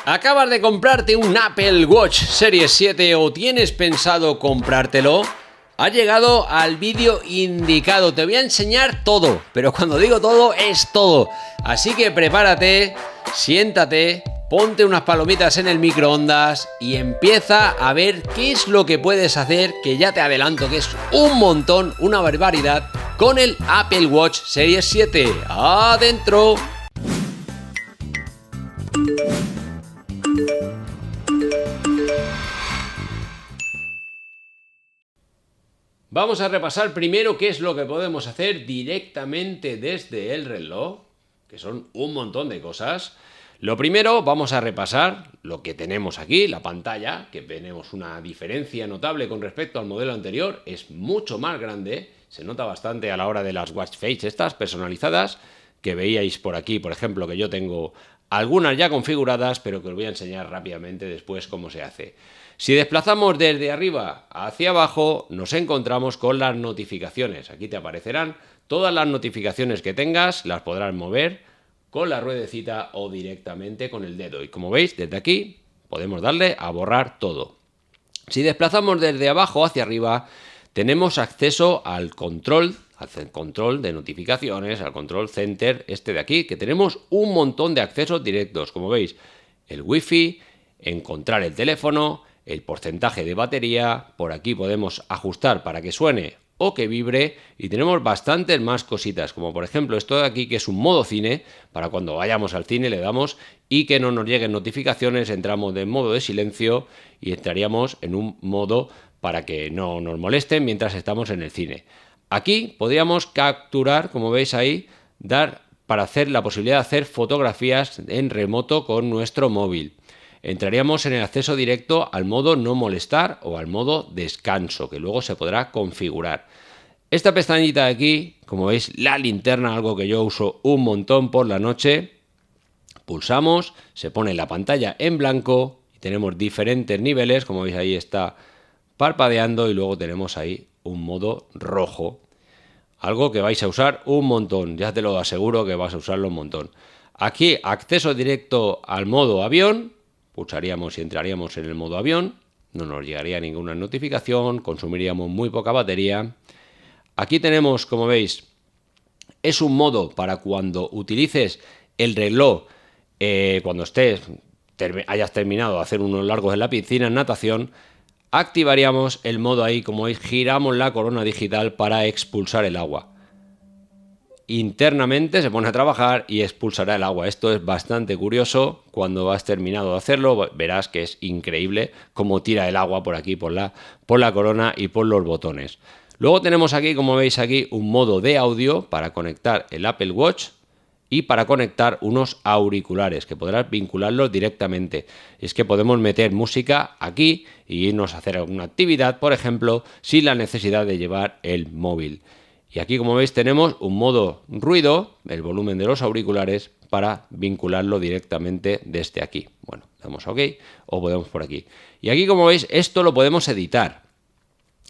¿Acabas de comprarte un Apple Watch Series 7 o tienes pensado comprártelo? Has llegado al vídeo indicado. Te voy a enseñar todo, pero cuando digo todo, es todo. Así que prepárate, siéntate, ponte unas palomitas en el microondas y empieza a ver qué es lo que puedes hacer, que ya te adelanto que es un montón, una barbaridad, con el Apple Watch Series 7. ¡Adentro! Vamos a repasar primero qué es lo que podemos hacer directamente desde el reloj, que son un montón de cosas. Lo primero, vamos a repasar lo que tenemos aquí, la pantalla, que tenemos una diferencia notable con respecto al modelo anterior, es mucho más grande, se nota bastante a la hora de las watch face estas personalizadas, que veíais por aquí, por ejemplo, que yo tengo algunas ya configuradas, pero que os voy a enseñar rápidamente después cómo se hace. Si desplazamos desde arriba hacia abajo, nos encontramos con las notificaciones. Aquí te aparecerán todas las notificaciones que tengas, las podrás mover con la ruedecita o directamente con el dedo. Y como veis, desde aquí podemos darle a borrar todo. Si desplazamos desde abajo hacia arriba, tenemos acceso al control de notificaciones, al control center este de aquí, que tenemos un montón de accesos directos. Como veis, el wifi, encontrar el teléfono, el porcentaje de batería, por aquí podemos ajustar para que suene o que vibre y tenemos bastantes más cositas, como por ejemplo esto de aquí que es un modo cine, para cuando vayamos al cine le damos y que no nos lleguen notificaciones, entramos en modo de silencio y entraríamos en un modo para que no nos molesten mientras estamos en el cine. Aquí podríamos capturar, como veis ahí, dar para hacer la posibilidad de hacer fotografías en remoto con nuestro móvil. Entraríamos en el acceso directo al modo no molestar o al modo descanso, que luego se podrá configurar. Esta pestañita de aquí, como veis, la linterna, algo que yo uso un montón por la noche, pulsamos, se pone la pantalla en blanco y tenemos diferentes niveles, como veis ahí está parpadeando y luego tenemos ahí un modo rojo, algo que vais a usar un montón, ya te lo aseguro que vas a usarlo un montón. Aquí acceso directo al modo avión, pulsaríamos y entraríamos en el modo avión, no nos llegaría ninguna notificación, consumiríamos muy poca batería. Aquí tenemos, como veis, es un modo para cuando utilices el reloj, cuando hayas terminado de hacer unos largos en la piscina en natación, activaríamos el modo ahí, como veis, giramos la corona digital para expulsar el agua. Internamente se pone a trabajar y expulsará el agua. Esto es bastante curioso. Cuando has terminado de hacerlo, verás que es increíble cómo tira el agua por aquí, por la corona y por los botones. Luego tenemos aquí, como veis aquí, un modo de audio para conectar el Apple Watch y para conectar unos auriculares que podrás vincularlos directamente. Es que podemos meter música aquí y irnos a hacer alguna actividad, por ejemplo, sin la necesidad de llevar el móvil. Y aquí, como veis, tenemos un modo ruido, el volumen de los auriculares, para vincularlo directamente desde aquí. Bueno, damos a OK o podemos por aquí. Y aquí, como veis, esto lo podemos editar.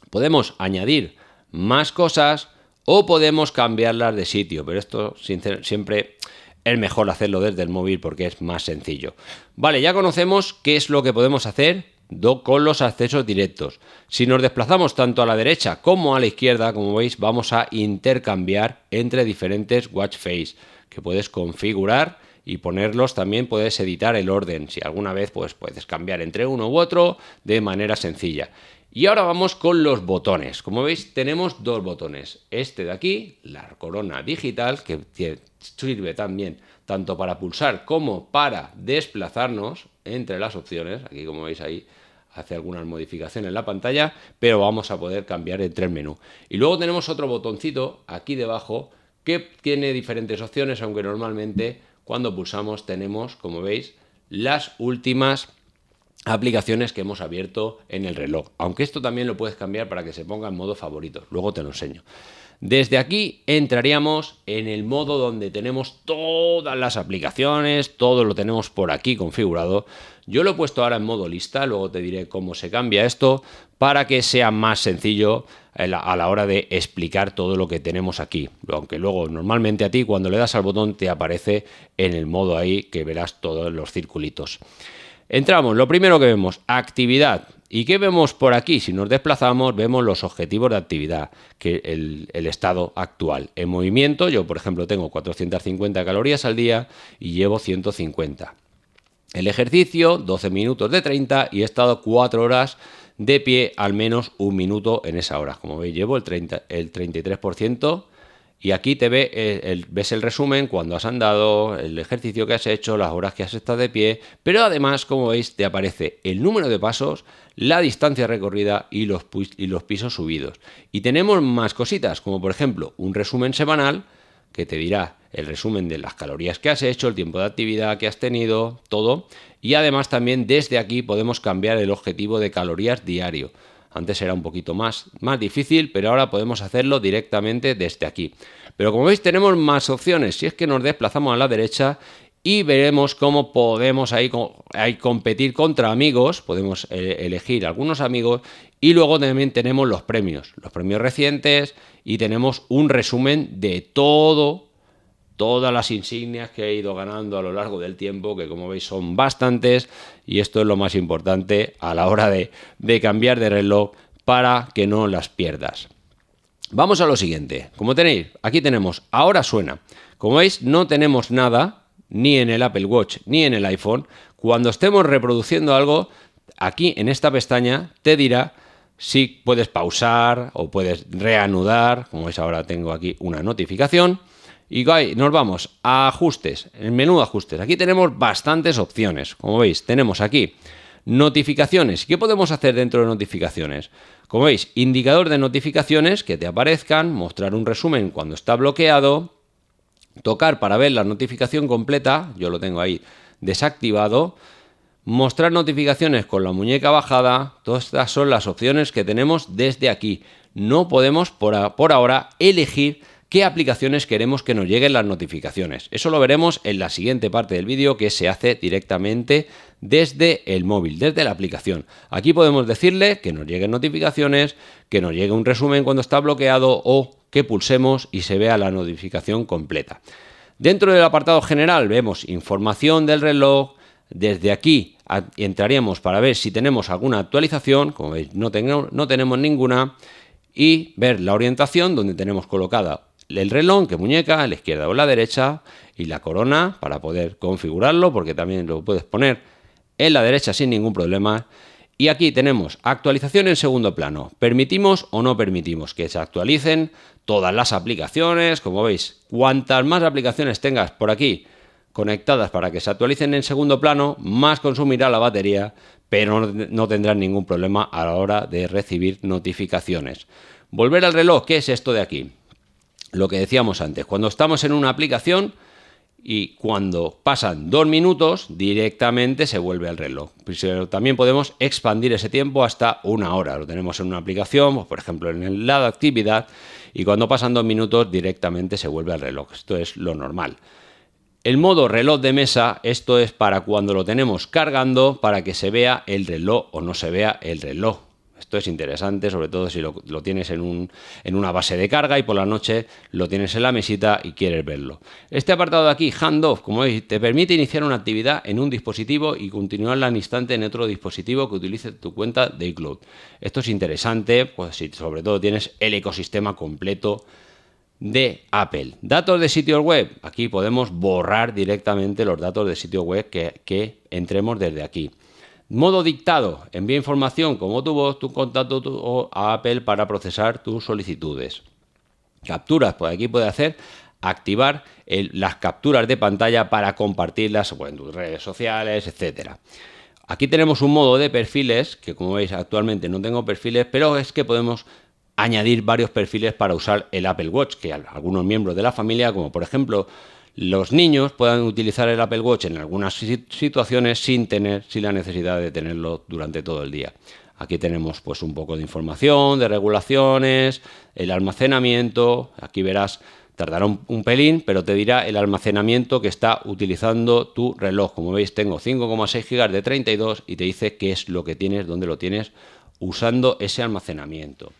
Podemos añadir más cosas o podemos cambiarlas de sitio, pero esto siempre es mejor hacerlo desde el móvil porque es más sencillo. Vale, ya conocemos qué es lo que podemos hacer con los accesos directos. Si nos desplazamos tanto a la derecha como a la izquierda, como veis, vamos a intercambiar entre diferentes watch face que puedes configurar y ponerlos. También puedes editar el orden, si alguna vez pues puedes cambiar entre uno u otro de manera sencilla. Y ahora vamos con los botones. Como veis, tenemos dos botones. Este de aquí, la corona digital, que sirve también tanto para pulsar como para desplazarnos entre las opciones. Aquí, como veis ahí, hace algunas modificaciones en la pantalla, pero vamos a poder cambiar entre el menú. Y luego tenemos otro botoncito aquí debajo que tiene diferentes opciones, aunque normalmente cuando pulsamos tenemos, como veis, las últimas aplicaciones que hemos abierto en el reloj. Aunque esto también lo puedes cambiar para que se ponga en modo favorito. Luego te lo enseño. Desde aquí entraríamos en el modo donde tenemos todas las aplicaciones, todo lo tenemos por aquí configurado. Yo lo he puesto ahora en modo lista, luego te diré cómo se cambia esto para que sea más sencillo a la hora de explicar todo lo que tenemos aquí. Aunque luego normalmente a ti cuando le das al botón te aparece en el modo ahí que verás todos los circulitos. Entramos, lo primero que vemos, actividad. ¿Y qué vemos por aquí? Si nos desplazamos, vemos los objetivos de actividad, que el estado actual. En movimiento, yo por ejemplo tengo 450 calorías al día y llevo 150. El ejercicio, 12 minutos de 30 y he estado 4 horas de pie, al menos un minuto en esa hora. Como veis, llevo el 33%. Y aquí ves el resumen, cuando has andado, el ejercicio que has hecho, las horas que has estado de pie, pero además, como veis, te aparece el número de pasos, la distancia recorrida y los pisos subidos. Y tenemos más cositas, como por ejemplo un resumen semanal que te dirá el resumen de las calorías que has hecho, el tiempo de actividad que has tenido, todo. Y además también desde aquí podemos cambiar el objetivo de calorías diario. Antes era un poquito más difícil, pero ahora podemos hacerlo directamente desde aquí. Pero como veis tenemos más opciones. Si es que nos desplazamos a la derecha y veremos cómo podemos ahí competir contra amigos. Podemos elegir algunos amigos y luego también tenemos los premios recientes y tenemos un resumen de todas las insignias que he ido ganando a lo largo del tiempo, que como veis son bastantes, y esto es lo más importante a la hora de cambiar de reloj para que no las pierdas. Vamos a lo siguiente. Como tenéis, aquí tenemos ahora suena. Como veis, no tenemos nada, ni en el Apple Watch ni en el iPhone. Cuando estemos reproduciendo algo, aquí en esta pestaña te dirá si puedes pausar o puedes reanudar. Como veis, ahora tengo aquí una notificación. Y nos vamos a ajustes, el menú de ajustes. Aquí tenemos bastantes opciones. Como veis, tenemos aquí notificaciones. ¿Qué podemos hacer dentro de notificaciones? Como veis, indicador de notificaciones que te aparezcan, mostrar un resumen cuando está bloqueado, tocar para ver la notificación completa, yo lo tengo ahí desactivado, mostrar notificaciones con la muñeca bajada. Todas estas son las opciones que tenemos desde aquí. No podemos por ahora elegir qué aplicaciones queremos que nos lleguen las notificaciones. Eso lo veremos en la siguiente parte del vídeo, que se hace directamente desde el móvil, desde la aplicación. Aquí podemos decirle que nos lleguen notificaciones, que nos llegue un resumen cuando está bloqueado o que pulsemos y se vea la notificación completa. Dentro del apartado general vemos información del reloj. Desde aquí entraríamos para ver si tenemos alguna actualización. Como veis, no tenemos ninguna. Y ver la orientación, donde tenemos colocada el reloj, que muñeca, a la izquierda o a la derecha, y la corona para poder configurarlo, porque también lo puedes poner en la derecha sin ningún problema. Y aquí tenemos actualización en segundo plano. Permitimos o no permitimos que se actualicen todas las aplicaciones. Como veis, cuantas más aplicaciones tengas por aquí conectadas para que se actualicen en segundo plano, más consumirá la batería, pero no tendrán ningún problema a la hora de recibir notificaciones. Volver al reloj, ¿qué es esto de aquí? Lo que decíamos antes, cuando estamos en una aplicación y cuando pasan 2 minutos, directamente se vuelve al reloj. Pero también podemos expandir ese tiempo hasta 1 hora. Lo tenemos en una aplicación, pues por ejemplo en el lado de actividad, y cuando pasan 2 minutos, directamente se vuelve al reloj. Esto es lo normal. El modo reloj de mesa, esto es para cuando lo tenemos cargando, para que se vea el reloj o no se vea el reloj. Esto es interesante, sobre todo si lo tienes en una base de carga y por la noche lo tienes en la mesita y quieres verlo. Este apartado de aquí, handoff, como veis, te permite iniciar una actividad en un dispositivo y continuarla al instante en otro dispositivo que utilice tu cuenta de iCloud. Esto es interesante, pues si sobre todo tienes el ecosistema completo de Apple. Datos de sitios web. Aquí podemos borrar directamente los datos de sitio web que entremos desde aquí. Modo dictado. Envía información como tu voz, tu contacto a Apple para procesar tus solicitudes. Capturas. Pues aquí puedes activar las capturas de pantalla para compartirlas en tus redes sociales, etcétera. Aquí tenemos un modo de perfiles, que como veis actualmente no tengo perfiles, pero es que podemos añadir varios perfiles para usar el Apple Watch, que algunos miembros de la familia, como por ejemplo los niños, puedan utilizar el Apple Watch en algunas situaciones sin la necesidad de tenerlo durante todo el día. Aquí tenemos pues un poco de información, de regulaciones, el almacenamiento. Aquí verás, tardará un pelín, pero te dirá el almacenamiento que está utilizando tu reloj. Como veis, tengo 5,6 GB de 32 y te dice qué es lo que tienes, dónde lo tienes usando ese almacenamiento.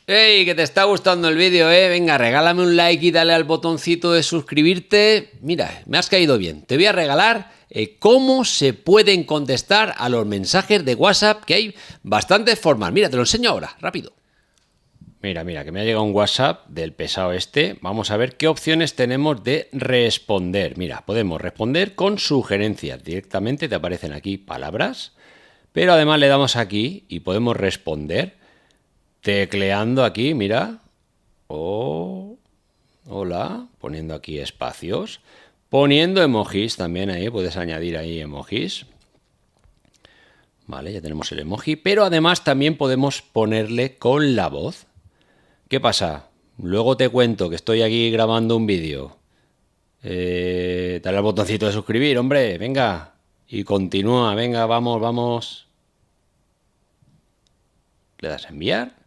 ¡Hey! ¿Que te está gustando el vídeo, Venga, regálame un like y dale al botoncito de suscribirte. Mira, me has caído bien. Te voy a regalar cómo se pueden contestar a los mensajes de WhatsApp, que hay bastantes formas. Mira, te lo enseño ahora, rápido. Mira, que me ha llegado un WhatsApp del pesado este. Vamos a ver qué opciones tenemos de responder. Mira, podemos responder con sugerencias. Directamente te aparecen aquí palabras, pero además le damos aquí y podemos responder tecleando aquí, mira. Hola, poniendo aquí espacios. Poniendo emojis también ahí, puedes añadir ahí emojis. Vale, ya tenemos el emoji, pero además también podemos ponerle con la voz. ¿Qué pasa? Luego te cuento que estoy aquí grabando un vídeo. Dale al botoncito de suscribir, hombre, venga. Y continúa, venga, vamos. Le das a enviar.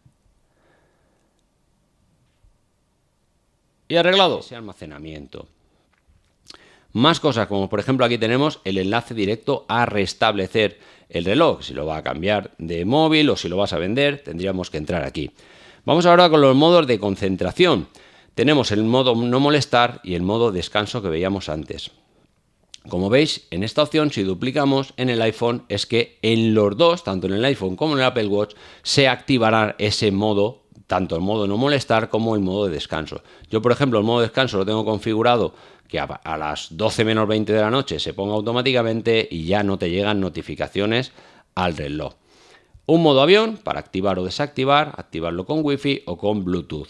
Y arreglado ese almacenamiento. Más cosas, como por ejemplo aquí tenemos el enlace directo a restablecer el reloj. Si lo va a cambiar de móvil o si lo vas a vender, tendríamos que entrar aquí. Vamos ahora con los modos de concentración. Tenemos el modo no molestar y el modo descanso que veíamos antes. Como veis, en esta opción, si duplicamos en el iPhone, es que en los dos, tanto en el iPhone como en el Apple Watch, se activará ese modo, tanto el modo no molestar como el modo de descanso. Yo, por ejemplo, el modo de descanso lo tengo configurado que a las 12 menos 20 de la noche se ponga automáticamente y ya no te llegan notificaciones al reloj. Un modo avión para activar o desactivar, activarlo con Wi-Fi o con Bluetooth.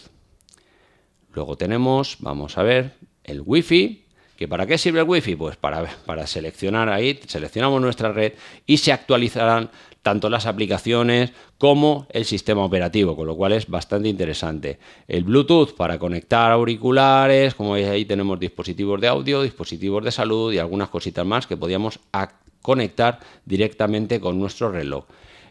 Luego tenemos, vamos a ver, el Wi-Fi. ¿Que para qué sirve el Wi-Fi? Pues para seleccionar ahí, seleccionamos nuestra red y se actualizarán tanto las aplicaciones como el sistema operativo, con lo cual es bastante interesante. El Bluetooth para conectar auriculares, como veis ahí tenemos dispositivos de audio, dispositivos de salud y algunas cositas más que podíamos conectar directamente con nuestro reloj.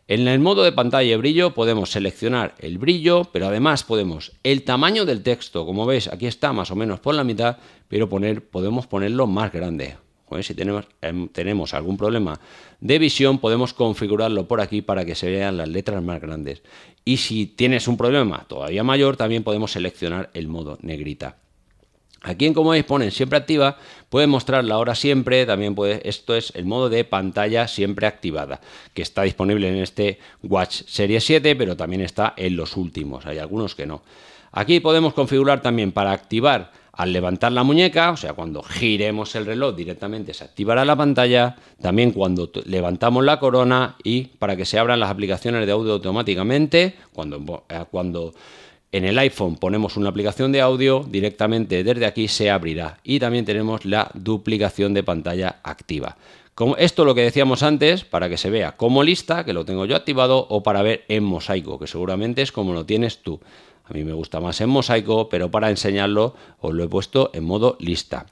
En el modo de pantalla y brillo podemos seleccionar el brillo, pero además podemos el tamaño del texto. Como veis, aquí está más o menos por la mitad, pero podemos ponerlo más grande. Si tenemos algún problema de visión, podemos configurarlo por aquí para que se vean las letras más grandes. Y si tienes un problema todavía mayor, también podemos seleccionar el modo negrita. Aquí, como veis, ponen siempre activa, puede mostrar la hora siempre, también esto es el modo de pantalla siempre activada, que está disponible en este Watch Series 7, pero también está en los últimos, hay algunos que no. Aquí podemos configurar también para activar al levantar la muñeca, o sea, cuando giremos el reloj directamente se activará la pantalla, también cuando levantamos la corona y para que se abran las aplicaciones de audio automáticamente, cuando en el iPhone ponemos una aplicación de audio, directamente desde aquí se abrirá. Y también tenemos la duplicación de pantalla activa. Como esto lo que decíamos antes, para que se vea como lista, que lo tengo yo activado, o para ver en mosaico, que seguramente es como lo tienes tú. A mí me gusta más en mosaico, pero para enseñarlo os lo he puesto en modo lista.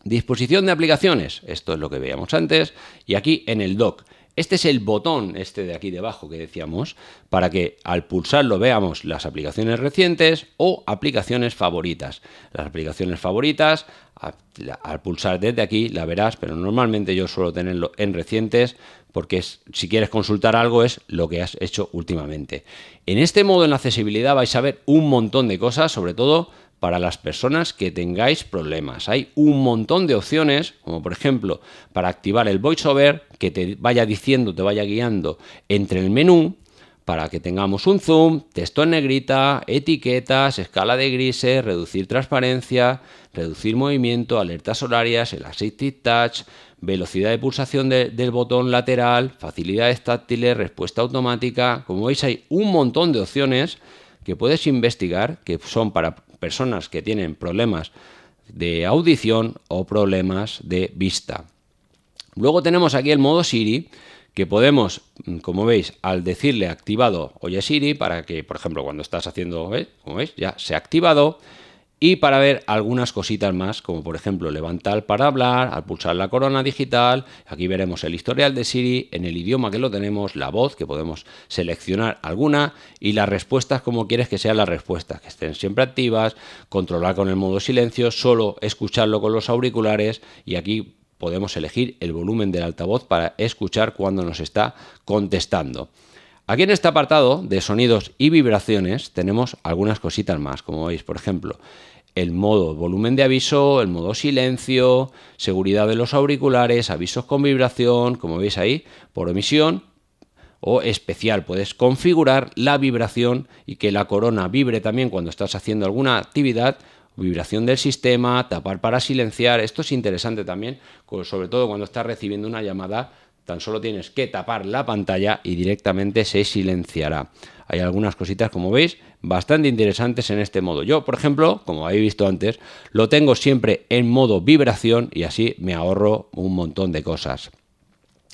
Disposición de aplicaciones, esto es lo que veíamos antes, y aquí en el dock. Este es el botón, este de aquí debajo que decíamos, para que al pulsarlo veamos las aplicaciones recientes o aplicaciones favoritas. Las aplicaciones favoritas, al pulsar desde aquí la verás, pero normalmente yo suelo tenerlo en recientes porque si quieres consultar algo es lo que has hecho últimamente. En este modo en accesibilidad vais a ver un montón de cosas, sobre todo para las personas que tengáis problemas. Hay un montón de opciones, como por ejemplo, para activar el VoiceOver, que te vaya diciendo, te vaya guiando entre el menú, para que tengamos un zoom, texto en negrita, etiquetas, escala de grises, reducir transparencia, reducir movimiento, alertas horarias, el Assistive Touch, velocidad de pulsación del botón lateral, facilidades táctiles, respuesta automática. Como veis, hay un montón de opciones que puedes investigar, que son para personas que tienen problemas de audición o problemas de vista. Luego tenemos aquí el modo Siri, que podemos, como veis, al decirle activado, oye Siri, para que, por ejemplo, cuando estás haciendo, como veis, ya se ha activado. y para ver algunas cositas más, como por ejemplo levantar para hablar, al pulsar la corona digital, aquí veremos el historial de Siri, en el idioma que lo tenemos, la voz, que podemos seleccionar alguna, y las respuestas como quieres que sean las respuestas, que estén siempre activas, controlar con el modo silencio, solo escucharlo con los auriculares, y aquí podemos elegir el volumen del altavoz para escuchar cuando nos está contestando. Aquí en este apartado de sonidos y vibraciones tenemos algunas cositas más, como veis, por ejemplo, el modo volumen de aviso, el modo silencio, seguridad de los auriculares, avisos con vibración, como veis ahí, por omisión o especial. Puedes configurar la vibración y que la corona vibre también cuando estás haciendo alguna actividad, vibración del sistema, tapar para silenciar. Esto es interesante también, sobre todo cuando estás recibiendo una llamada. Tan solo tienes que tapar la pantalla y directamente se silenciará. Hay algunas cositas, como veis, bastante interesantes en este modo. Yo, por ejemplo, como habéis visto antes, lo tengo siempre en modo vibración y así me ahorro un montón de cosas.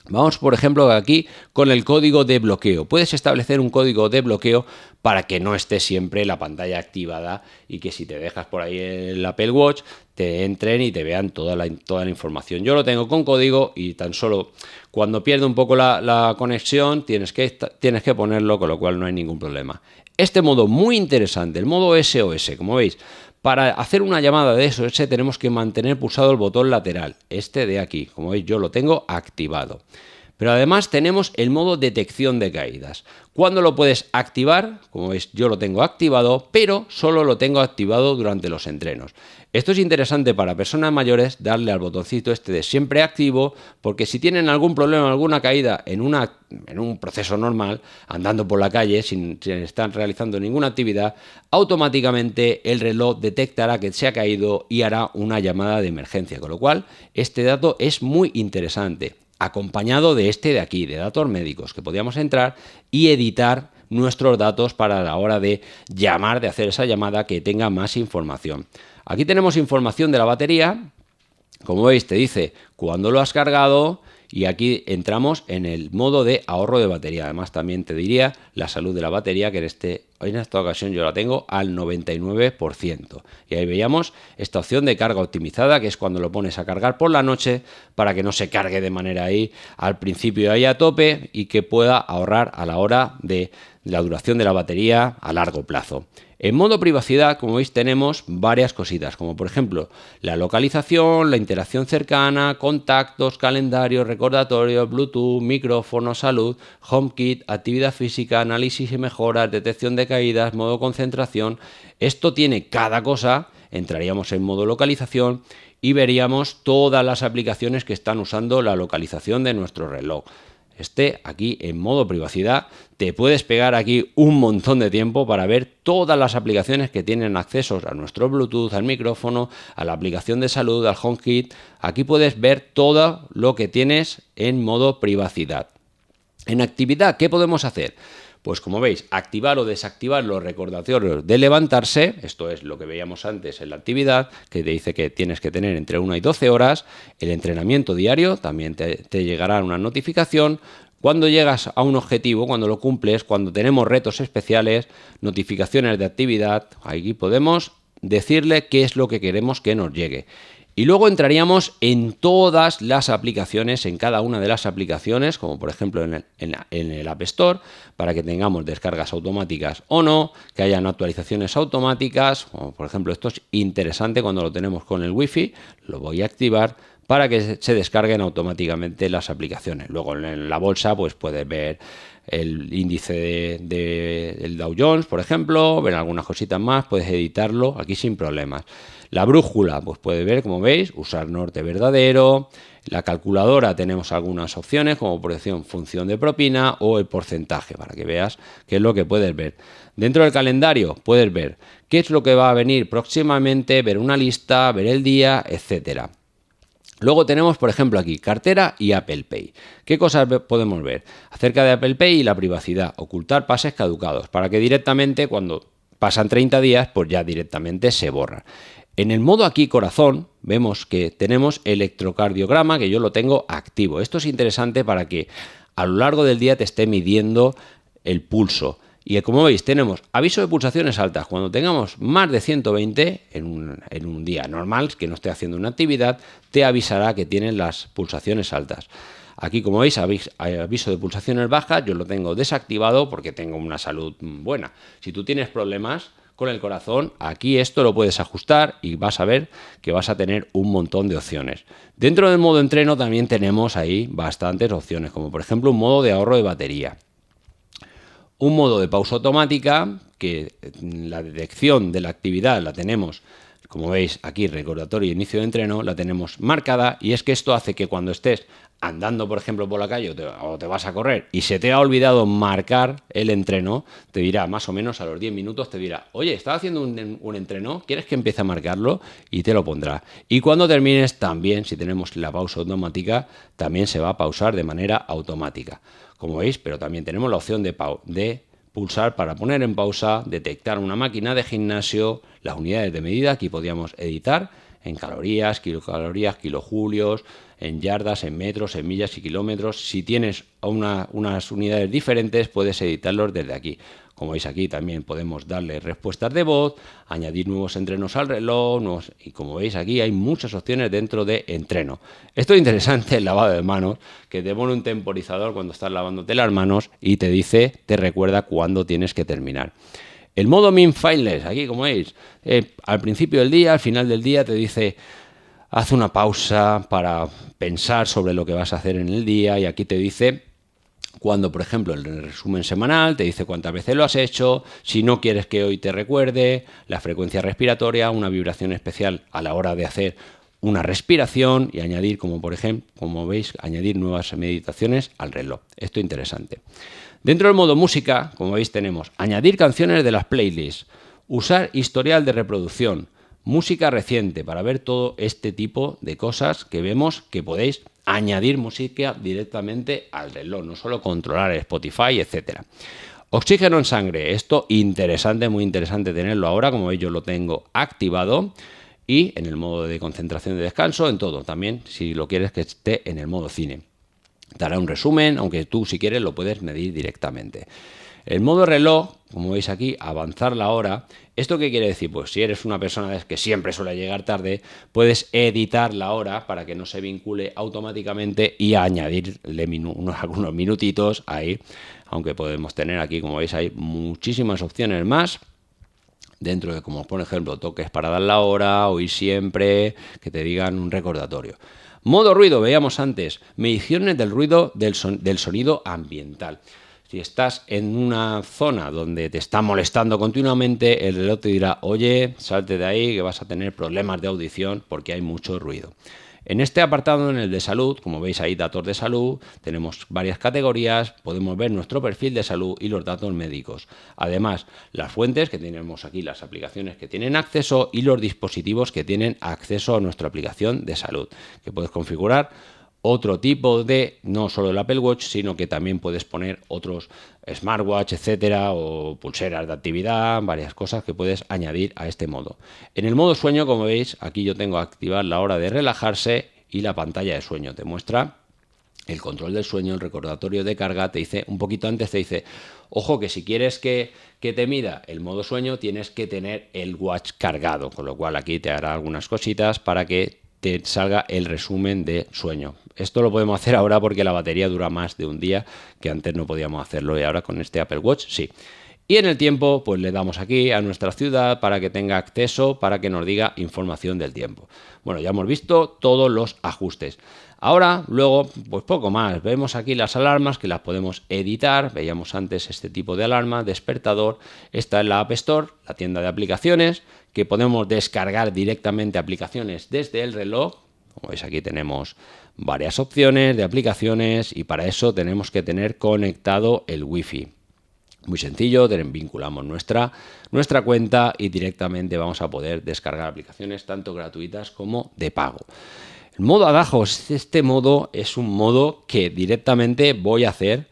Vamos, por ejemplo, aquí con el código de bloqueo. Puedes establecer un código de bloqueo para que no esté siempre la pantalla activada y que si te dejas por ahí el Apple Watch, te entren y te vean toda la información. Yo lo tengo con código y tan solo cuando pierde un poco la conexión tienes que ponerlo, con lo cual no hay ningún problema. Este modo muy interesante, el modo SOS, como veis, para hacer una llamada de SOS tenemos que mantener pulsado el botón lateral, este de aquí. Como veis, yo lo tengo activado. Pero además tenemos el modo detección de caídas. ¿Cuándo lo puedes activar? Como veis, yo lo tengo activado, pero solo lo tengo activado durante los entrenos. Esto es interesante para personas mayores, darle al botoncito este de siempre activo, porque si tienen algún problema, alguna caída en un proceso normal, andando por la calle, sin estar realizando ninguna actividad, automáticamente el reloj detectará que se ha caído y hará una llamada de emergencia. Con lo cual, este dato es muy interesante, acompañado de este de aquí, de datos médicos, que podíamos entrar y editar nuestros datos para la hora de llamar, de hacer esa llamada que tenga más información. Aquí tenemos información de la batería, como veis te dice cuándo lo has cargado y aquí entramos en el modo de ahorro de batería. Además también te diría la salud de la batería, que en esta ocasión yo la tengo al 99%. Y ahí veíamos esta opción de carga optimizada, que es cuando lo pones a cargar por la noche para que no se cargue de manera ahí al principio ahí a tope y que pueda ahorrar a la hora de la duración de la batería a largo plazo. En modo privacidad, como veis, tenemos varias cositas, como por ejemplo la localización, la interacción cercana, contactos, calendario, recordatorio, Bluetooth, micrófono, salud, HomeKit, actividad física, análisis y mejoras, detección de caídas, modo concentración. Esto tiene cada cosa, entraríamos en modo localización y veríamos todas las aplicaciones que están usando la localización de nuestro reloj. Aquí en modo privacidad te puedes pegar aquí un montón de tiempo para ver todas las aplicaciones que tienen acceso a nuestro Bluetooth, al micrófono, a la aplicación de salud, al HomeKit. Aquí puedes ver todo lo que tienes en modo privacidad. En actividad, ¿qué podemos hacer? Pues como veis, activar o desactivar los recordatorios de levantarse, esto es lo que veíamos antes en la actividad, que te dice que tienes que tener entre 1 y 12 horas, el entrenamiento diario, también te llegará una notificación, cuando llegas a un objetivo, cuando lo cumples, cuando tenemos retos especiales, notificaciones de actividad, aquí podemos decirle qué es lo que queremos que nos llegue. Y luego entraríamos en todas las aplicaciones, en cada una de las aplicaciones, como por ejemplo en el App Store, para que tengamos descargas automáticas o no, que hayan actualizaciones automáticas, como por ejemplo esto es interesante cuando lo tenemos con el Wi-Fi, lo voy a activar para que se descarguen automáticamente las aplicaciones. Luego en la bolsa pues puedes ver el índice del Dow Jones, por ejemplo, ver algunas cositas más, puedes editarlo aquí sin problemas. La brújula, pues puede ver, como veis, usar norte verdadero. La calculadora tenemos algunas opciones, como por ejemplo función de propina o el porcentaje, para que veas qué es lo que puedes ver. Dentro del calendario puedes ver qué es lo que va a venir próximamente, ver una lista, ver el día, etcétera. Luego tenemos, por ejemplo, aquí cartera y Apple Pay. ¿Qué cosas podemos ver? Acerca de Apple Pay y la privacidad, ocultar pases caducados, para que directamente cuando pasan 30 días, pues ya directamente se borran. En el modo aquí corazón vemos que tenemos electrocardiograma, que yo lo tengo activo. Esto es interesante para que a lo largo del día te esté midiendo el pulso Y como veis, tenemos aviso de pulsaciones altas. Cuando tengamos más de 120 en un día normal, que no esté haciendo una actividad, te avisará que tienen las pulsaciones altas. Aquí, como veis, aviso de pulsaciones bajas. Yo lo tengo desactivado porque tengo una salud buena. Si tú tienes problemas con el corazón, aquí esto lo puedes ajustar y vas a ver que vas a tener un montón de opciones. Dentro del modo entreno también tenemos ahí bastantes opciones, como por ejemplo un modo de ahorro de batería. Un modo de pausa automática, que la detección de la actividad la tenemos, como veis aquí, recordatorio inicio de entreno, la tenemos marcada, y es que esto hace que cuando estés andando, por ejemplo, por la calle o te vas a correr y se te ha olvidado marcar el entreno, te dirá más o menos a los 10 minutos, te dirá, oye, estaba haciendo un entreno, ¿quieres que empiece a marcarlo? Y te lo pondrá. Y cuando termines también, si tenemos la pausa automática, también se va a pausar de manera automática. Como veis, pero también tenemos la opción de pulsar para poner en pausa, detectar una máquina de gimnasio, las unidades de medida. Aquí podríamos editar en calorías, kilocalorías, kilojulios, en yardas, en metros, en millas y kilómetros. Si tienes unas unidades diferentes, puedes editarlos desde aquí. Como veis aquí también podemos darle respuestas de voz, añadir nuevos entrenos al reloj, y como veis aquí hay muchas opciones dentro de entreno. Esto es interesante, el lavado de manos, que te pone un temporizador cuando estás lavándote las manos y te recuerda cuándo tienes que terminar. El modo mindfulness, aquí como veis, al principio del día, al final del día te dice, haz una pausa para pensar sobre lo que vas a hacer en el día, y aquí te dice cuando, por ejemplo, en el resumen semanal te dice cuántas veces lo has hecho, si no quieres que hoy te recuerde, la frecuencia respiratoria, una vibración especial a la hora de hacer una respiración y añadir, como por ejemplo, como veis, añadir nuevas meditaciones al reloj. Esto es interesante. Dentro del modo música, como veis, tenemos añadir canciones de las playlists, usar historial de reproducción, música reciente, para ver todo este tipo de cosas que vemos que podéis añadir música directamente al reloj, no solo controlar Spotify, etcétera. Oxígeno en sangre, esto interesante, muy interesante tenerlo ahora, como veis yo lo tengo activado, y en el modo de concentración de descanso, en todo, también si lo quieres que esté en el modo cine. Dará un resumen, aunque tú si quieres lo puedes medir directamente. El modo reloj, como veis aquí, avanzar la hora. ¿Esto qué quiere decir? Pues si eres una persona que siempre suele llegar tarde, puedes editar la hora para que no se vincule automáticamente y añadirle algunos minutitos ahí. Aunque podemos tener aquí, como veis, hay muchísimas opciones más. Dentro de, como por ejemplo, toques para dar la hora, oír siempre, que te digan un recordatorio. Modo ruido, veíamos antes, mediciones del ruido del sonido ambiental. Si estás en una zona donde te está molestando continuamente, el reloj te dirá, oye, salte de ahí que vas a tener problemas de audición porque hay mucho ruido. En este apartado, en el de salud, como veis ahí, datos de salud, tenemos varias categorías, podemos ver nuestro perfil de salud y los datos médicos. Además, las fuentes, que tenemos aquí, las aplicaciones que tienen acceso y los dispositivos que tienen acceso a nuestra aplicación de salud, que puedes configurar otro tipo de, no solo el Apple Watch, sino que también puedes poner otros smartwatch, etcétera, o pulseras de actividad, varias cosas que puedes añadir a este modo. En el modo sueño, como veis, aquí yo tengo que activar la hora de relajarse y la pantalla de sueño. Te muestra el control del sueño, el recordatorio de carga, te dice, un poquito antes te dice, ojo que si quieres que te mida el modo sueño, tienes que tener el watch cargado, con lo cual aquí te hará algunas cositas para que te salga el resumen de sueño. Esto lo podemos hacer ahora porque la batería dura más de un día, que antes no podíamos hacerlo, y ahora con este Apple Watch sí. Y en el tiempo, pues le damos aquí a nuestra ciudad para que tenga acceso, para que nos diga información del tiempo. Bueno, ya hemos visto todos los ajustes. Ahora, luego, pues poco más. Vemos aquí las alarmas que las podemos editar. Veíamos antes este tipo de alarma, despertador. Esta es la App Store, la tienda de aplicaciones, que podemos descargar directamente aplicaciones desde el reloj. Como veis, aquí tenemos varias opciones de aplicaciones y para eso tenemos que tener conectado el Wi-Fi. Muy sencillo, vinculamos nuestra cuenta y directamente vamos a poder descargar aplicaciones tanto gratuitas como de pago. El modo atajos, este modo es un modo que directamente voy a hacer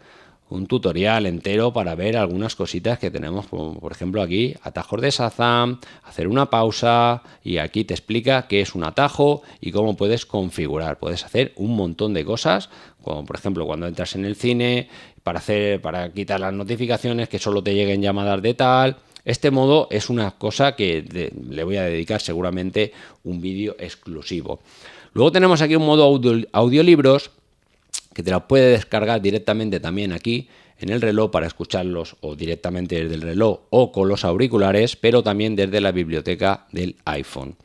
un tutorial entero para ver algunas cositas que tenemos, como por ejemplo aquí, atajos de Shazam, hacer una pausa, y aquí te explica qué es un atajo y cómo puedes configurar. Puedes hacer un montón de cosas, como por ejemplo cuando entras en el cine, para quitar las notificaciones, que solo te lleguen llamadas de tal. Este modo es una cosa que le voy a dedicar seguramente un vídeo exclusivo. Luego tenemos aquí un modo audiolibros, que te la puedes descargar directamente también aquí en el reloj para escucharlos, o directamente desde el reloj o con los auriculares, pero también desde la biblioteca del iPhone.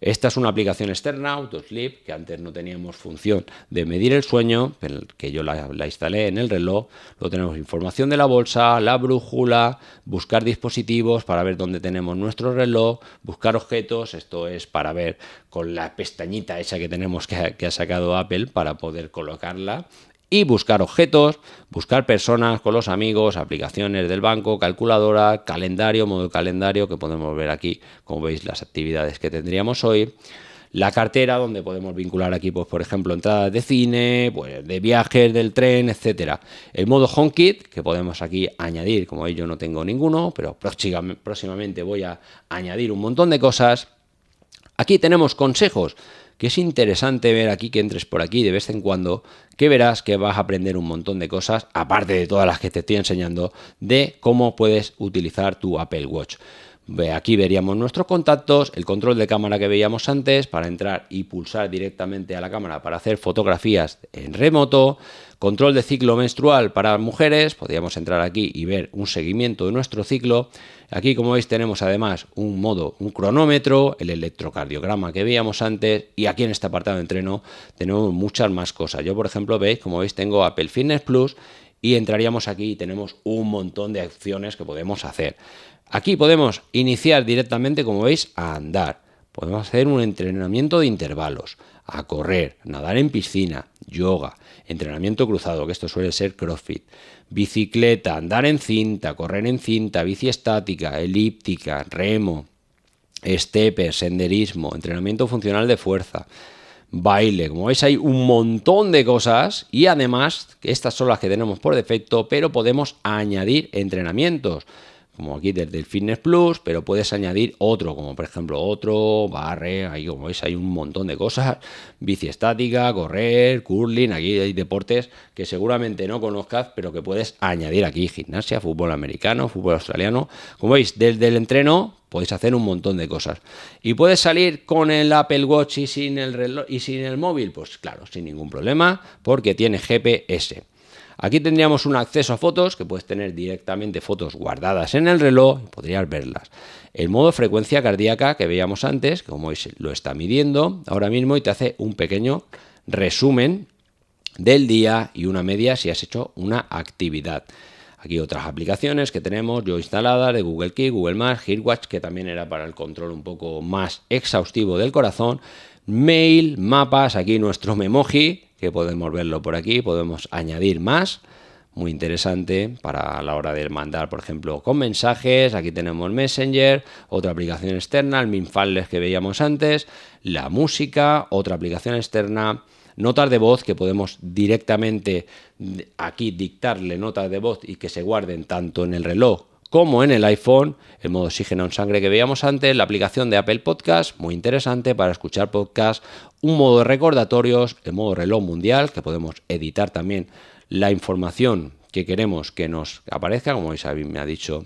Esta es una aplicación externa, AutoSleep, que antes no teníamos función de medir el sueño, que yo la instalé en el reloj. Luego tenemos información de la bolsa, la brújula, buscar dispositivos para ver dónde tenemos nuestro reloj, buscar objetos, esto es para ver con la pestañita esa que tenemos que ha sacado Apple para poder colocarla. Y buscar objetos, buscar personas con los amigos, aplicaciones del banco, calculadora, calendario, modo calendario, que podemos ver aquí, como veis, las actividades que tendríamos hoy. La cartera, donde podemos vincular aquí, pues por ejemplo, entradas de cine, pues de viajes, del tren, etcétera. El modo HomeKit, que podemos aquí añadir, como veis yo no tengo ninguno, pero próximamente voy a añadir un montón de cosas. Aquí tenemos consejos, que es interesante ver aquí, que entres por aquí de vez en cuando, que verás que vas a aprender un montón de cosas, aparte de todas las que te estoy enseñando, de cómo puedes utilizar tu Apple Watch. Aquí veríamos nuestros contactos, el control de cámara que veíamos antes para entrar y pulsar directamente a la cámara para hacer fotografías en remoto, control de ciclo menstrual para mujeres, podríamos entrar aquí y ver un seguimiento de nuestro ciclo. Aquí, como veis, tenemos además un cronómetro, el electrocardiograma que veíamos antes, y aquí en este apartado de entreno tenemos muchas más cosas. Yo, por ejemplo, como veis, tengo Apple Fitness Plus y entraríamos aquí y tenemos un montón de acciones que podemos hacer. Aquí podemos iniciar directamente, como veis, a andar. Podemos hacer un entrenamiento de intervalos, a correr, nadar en piscina, yoga, entrenamiento cruzado, que esto suele ser CrossFit, bicicleta, andar en cinta, correr en cinta, bici estática, elíptica, remo, stepper, senderismo, entrenamiento funcional de fuerza, baile. Como veis, hay un montón de cosas, y además estas son las que tenemos por defecto, pero podemos añadir entrenamientos, como aquí desde el Fitness Plus, pero puedes añadir otro, como por ejemplo otro, barre, ahí como veis hay un montón de cosas, bici estática, correr, curling, aquí hay deportes que seguramente no conozcas, pero que puedes añadir aquí, gimnasia, fútbol americano, fútbol australiano. Como veis, desde el entreno podéis hacer un montón de cosas. ¿Y puedes salir con el Apple Watch y sin el reloj y sin el móvil? Pues claro, sin ningún problema, porque tiene GPS. Aquí tendríamos un acceso a fotos, que puedes tener directamente fotos guardadas en el reloj y podrías verlas. El modo frecuencia cardíaca que veíamos antes, que como veis lo está midiendo ahora mismo y te hace un pequeño resumen del día y una media si has hecho una actividad. Aquí otras aplicaciones que tenemos yo instaladas de Google Keep, Google Maps, HeartWatch, que también era para el control un poco más exhaustivo del corazón, mail, mapas, aquí nuestro Memoji, que podemos verlo por aquí, podemos añadir más, muy interesante para la hora de mandar, por ejemplo, con mensajes. Aquí tenemos Messenger, otra aplicación externa, el Minfalles que veíamos antes, la música, otra aplicación externa, notas de voz que podemos directamente aquí dictarle notas de voz y que se guarden tanto en el reloj como en el iPhone, el modo oxígeno en sangre que veíamos antes, la aplicación de Apple Podcast, muy interesante para escuchar podcast, un modo de recordatorios, el modo reloj mundial, que podemos editar también la información que queremos que nos aparezca, como veis, me ha dicho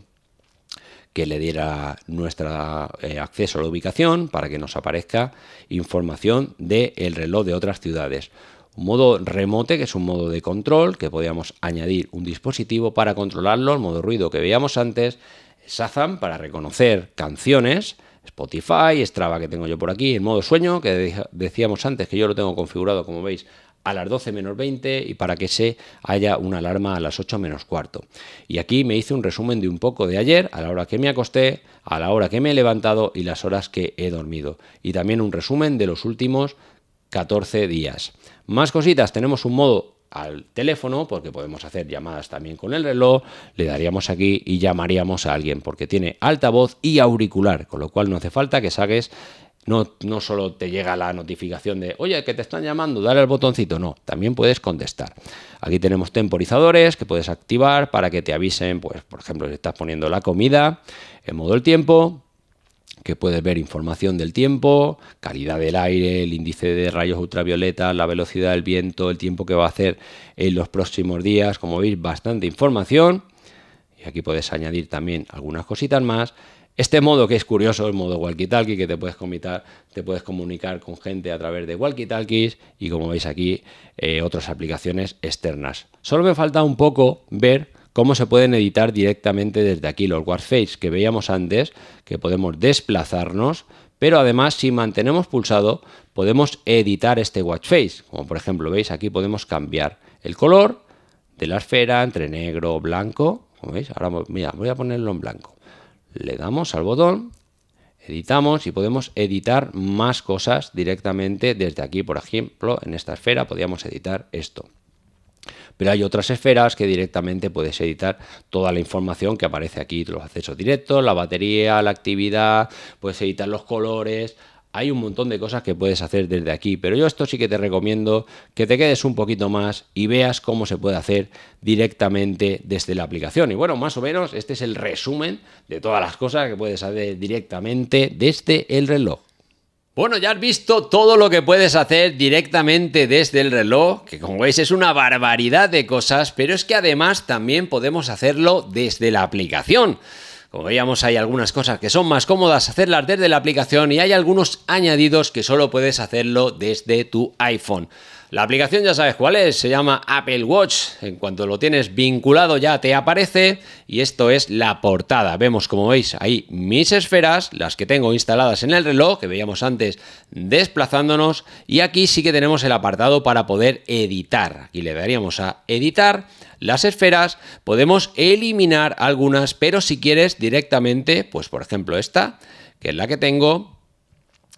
que le diera nuestro acceso a la ubicación para que nos aparezca información del reloj de otras ciudades. Un modo remote, que es un modo de control, que podíamos añadir un dispositivo para controlarlo, el modo ruido que veíamos antes, Shazam para reconocer canciones, Spotify, Strava que tengo yo por aquí, el modo sueño, que decíamos antes que yo lo tengo configurado, como veis, a las 12 menos 20 y para que se haya una alarma a las 8 menos cuarto. Y aquí me hice un resumen de un poco de ayer, a la hora que me acosté, a la hora que me he levantado y las horas que he dormido. Y también un resumen de los últimos 14 días. Más cositas, tenemos un modo al teléfono, porque podemos hacer llamadas también con el reloj, le daríamos aquí y llamaríamos a alguien, porque tiene altavoz y auricular, con lo cual no hace falta que saques no solo te llega la notificación de, oye, que te están llamando, dale al botoncito, no, también puedes contestar. Aquí tenemos temporizadores que puedes activar para que te avisen, pues, por ejemplo, si estás poniendo la comida en modo el tiempo, que puedes ver información del tiempo, calidad del aire, el índice de rayos ultravioleta, la velocidad del viento, el tiempo que va a hacer en los próximos días. Como veis, bastante información. Y aquí puedes añadir también algunas cositas más. Este modo que es curioso, el modo walkie-talkie, que te puedes comunicar con gente a través de walkie-talkies y, como veis aquí, otras aplicaciones externas. Solo me falta un poco ver cómo se pueden editar directamente desde aquí los watch face que veíamos antes, que podemos desplazarnos, pero además si mantenemos pulsado podemos editar este watch face. Como por ejemplo, veis aquí podemos cambiar el color de la esfera entre negro o blanco. Como veis, ahora mira, voy a ponerlo en blanco. Le damos al botón, editamos y podemos editar más cosas directamente desde aquí. Por ejemplo, en esta esfera podríamos editar esto. Pero hay otras esferas que directamente puedes editar toda la información que aparece aquí, los accesos directos, la batería, la actividad, puedes editar los colores. Hay un montón de cosas que puedes hacer desde aquí, pero yo esto sí que te recomiendo que te quedes un poquito más y veas cómo se puede hacer directamente desde la aplicación. Y bueno, más o menos este es el resumen de todas las cosas que puedes hacer directamente desde el reloj. Bueno, ya has visto todo lo que puedes hacer directamente desde el reloj, que como veis es una barbaridad de cosas, pero es que además también podemos hacerlo desde la aplicación. Como veíamos, hay algunas cosas que son más cómodas hacerlas desde la aplicación y hay algunos añadidos que solo puedes hacerlo desde tu iPhone. La aplicación ya sabes cuál es, se llama Apple Watch. En cuanto lo tienes vinculado ya te aparece y esto es la portada. Vemos, como veis, ahí mis esferas, las que tengo instaladas en el reloj, que veíamos antes desplazándonos, y aquí sí que tenemos el apartado para poder editar. Aquí le daríamos a editar las esferas, podemos eliminar algunas, pero si quieres directamente, pues por ejemplo esta, que es la que tengo,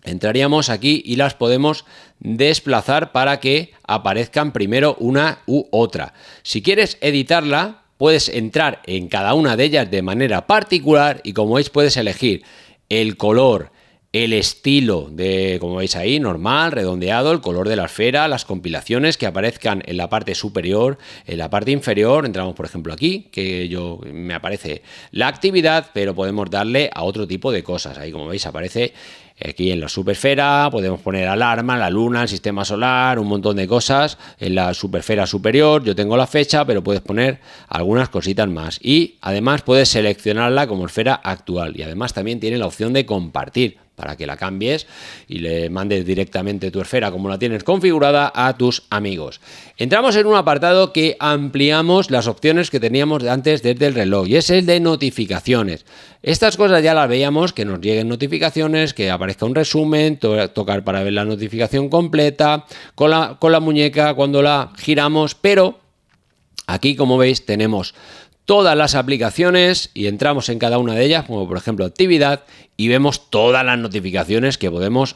entraríamos aquí y las podemos desplazar para que aparezcan primero una u otra. Si quieres editarla, puedes entrar en cada una de ellas de manera particular y como veis puedes elegir el color, el estilo de, como veis ahí, normal, redondeado, el color de la esfera, las compilaciones que aparezcan en la parte superior, en la parte inferior. Entramos, por ejemplo, aquí, que me aparece la actividad, pero podemos darle a otro tipo de cosas. Ahí, como veis, aparece aquí en la superesfera, podemos poner alarma, la luna, el sistema solar, un montón de cosas. En la superesfera superior yo tengo la fecha, pero puedes poner algunas cositas más. Y además puedes seleccionarla como esfera actual. Y además también tiene la opción de compartir, para que la cambies y le mandes directamente tu esfera como la tienes configurada a tus amigos. Entramos en un apartado que ampliamos las opciones que teníamos antes desde el reloj y es el de notificaciones. Estas cosas ya las veíamos, que nos lleguen notificaciones, que aparezca un resumen, tocar para ver la notificación completa, con la muñeca cuando la giramos, pero aquí, como veis, tenemos todas las aplicaciones y entramos en cada una de ellas, como por ejemplo actividad, y vemos todas las notificaciones que podemos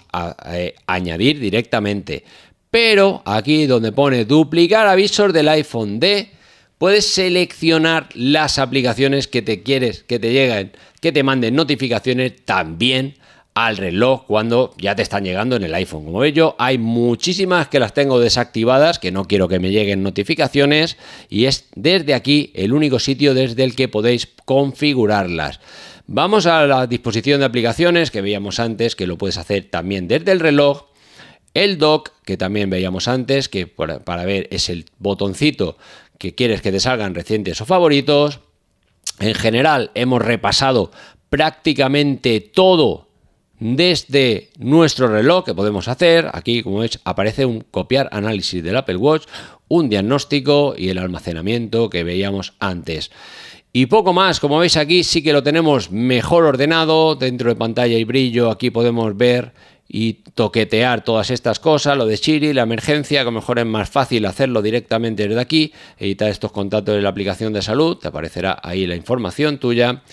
añadir directamente. Pero aquí donde pone duplicar avisos del iPhone D, puedes seleccionar las aplicaciones que te quieres que te lleguen, que te manden notificaciones también al reloj cuando ya te están llegando en el iPhone. Como veis, yo hay muchísimas que las tengo desactivadas, que no quiero que me lleguen notificaciones, y es desde aquí el único sitio desde el que podéis configurarlas. Vamos a la disposición de aplicaciones que veíamos antes, que lo puedes hacer también desde el reloj. El dock, que también veíamos antes, que para ver es el botoncito que quieres que te salgan recientes o favoritos. En general hemos repasado prácticamente todo desde nuestro reloj que podemos hacer. Aquí, como veis, aparece un copiar análisis del Apple Watch, un diagnóstico y el almacenamiento que veíamos antes. Y poco más, como veis aquí sí que lo tenemos mejor ordenado, dentro de pantalla y brillo aquí podemos ver y toquetear todas estas cosas, lo de Siri, la emergencia, que a lo mejor es más fácil hacerlo directamente desde aquí, editar estos contactos de la aplicación de salud, te aparecerá ahí la información tuya,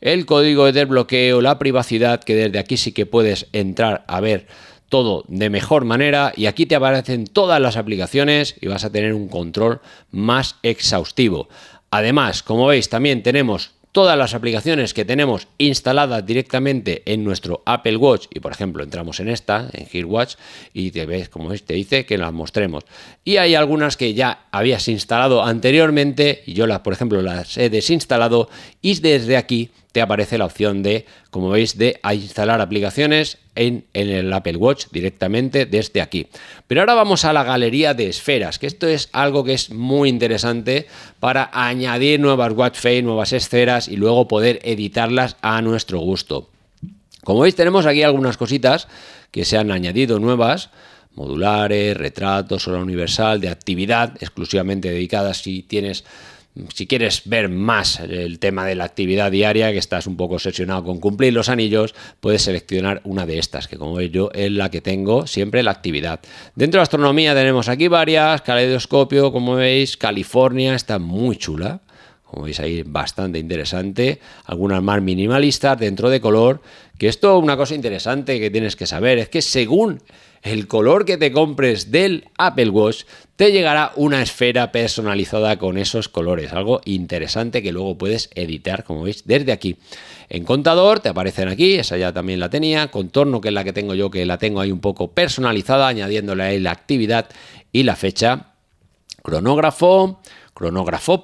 el código de desbloqueo, la privacidad, que desde aquí sí que puedes entrar a ver todo de mejor manera y aquí te aparecen todas las aplicaciones y vas a tener un control más exhaustivo. Además, como veis, también tenemos todas las aplicaciones que tenemos instaladas directamente en nuestro Apple Watch, y por ejemplo entramos en esta, en HearWatch, y te ves, como ves, te dice que las mostremos. Y hay algunas que ya habías instalado anteriormente, y yo por ejemplo las he desinstalado, y desde aquí te aparece la opción de, como veis, de instalar aplicaciones en el Apple Watch directamente desde aquí. Pero ahora vamos a la galería de esferas, que esto es algo que es muy interesante para añadir nuevas watch face, nuevas esferas y luego poder editarlas a nuestro gusto. Como veis, tenemos aquí algunas cositas que se han añadido nuevas: modulares, retratos, hora universal, de actividad, exclusivamente dedicadas si quieres ver más el tema de la actividad diaria, que estás un poco obsesionado con cumplir los anillos, puedes seleccionar una de estas, que como veis yo es la que tengo siempre, la actividad. Dentro de astronomía tenemos aquí varias: caleidoscopio, como veis, California, está muy chula. Como veis ahí, bastante interesante. Algunas más minimalistas, dentro de color. Que esto, una cosa interesante que tienes que saber, es que según el color que te compres del Apple Watch, te llegará una esfera personalizada con esos colores. Algo interesante que luego puedes editar, como veis, desde aquí. En contador te aparecen aquí, esa ya también la tenía. Contorno, que es la que tengo yo, que la tengo ahí un poco personalizada, añadiéndole ahí la actividad y la fecha. Cronógrafo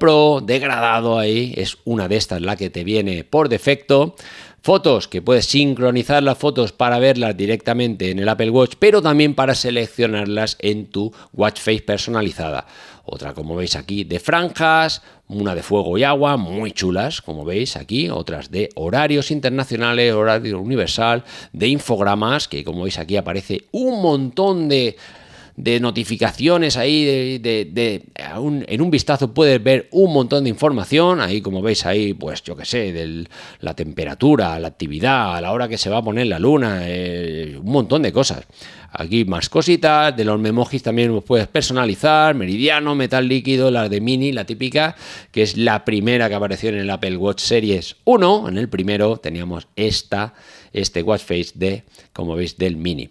Pro, degradado ahí, es una de estas la que te viene por defecto. Fotos, que puedes sincronizar las fotos para verlas directamente en el Apple Watch, pero también para seleccionarlas en tu watch face personalizada. Otra, como veis aquí, de franjas, una de fuego y agua, muy chulas, como veis aquí. Otras de horarios internacionales, horario universal, de infogramas, que como veis aquí aparece un montón de notificaciones ahí, en un vistazo puedes ver un montón de información, ahí como veis ahí, pues yo que sé, de la temperatura, la actividad, a la hora que se va a poner la luna, un montón de cosas. Aquí más cositas, de los memojis también los puedes personalizar: meridiano, metal líquido, la de mini, la típica, que es la primera que apareció en el Apple Watch Series 1, en el primero teníamos este watch face de, como veis, del mini.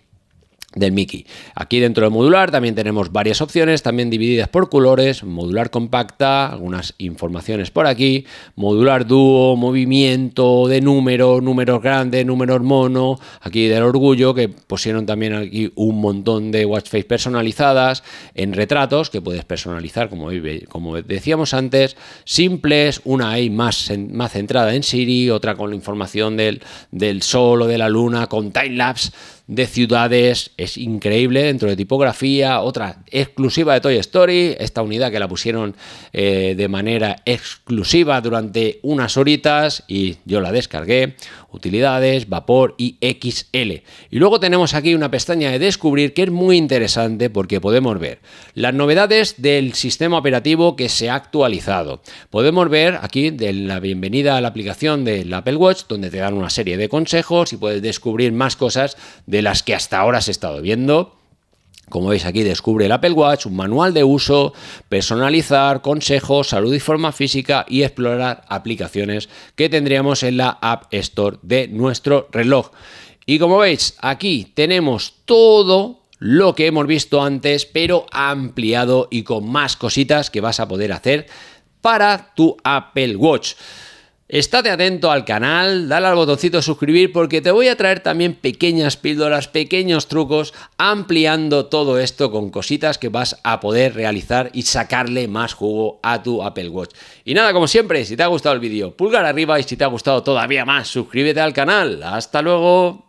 Del Mickey. Aquí dentro del modular también tenemos varias opciones, también divididas por colores: modular compacta, algunas informaciones por aquí, modular dúo, movimiento de números grandes, números mono, aquí del orgullo, que pusieron también aquí un montón de watch face personalizadas, en retratos, que puedes personalizar, como decíamos antes, simples, una ahí más centrada en Siri, otra con la información del sol o de la luna, con timelapse de ciudades, es increíble, dentro de tipografía. Otra exclusiva de Toy Story, esta unidad que la pusieron de manera exclusiva durante unas horitas y yo la descargué. Utilidades, vapor y XL. Y luego tenemos aquí una pestaña de descubrir, que es muy interesante porque podemos ver las novedades del sistema operativo que se ha actualizado. Podemos ver aquí de la bienvenida a la aplicación del Apple Watch, donde te dan una serie de consejos y puedes descubrir más cosas de las que hasta ahora has estado viendo. Como veis aquí, descubre el Apple Watch, un manual de uso, personalizar, consejos, salud y forma física, y explorar aplicaciones que tendríamos en la App Store de nuestro reloj. Y como veis, aquí tenemos todo lo que hemos visto antes, pero ampliado y con más cositas que vas a poder hacer para tu Apple Watch. Estate atento al canal, dale al botoncito de suscribir, porque te voy a traer también pequeñas píldoras, pequeños trucos, ampliando todo esto con cositas que vas a poder realizar y sacarle más jugo a tu Apple Watch. Y nada, como siempre, si te ha gustado el vídeo, pulgar arriba, y si te ha gustado todavía más, suscríbete al canal. ¡Hasta luego!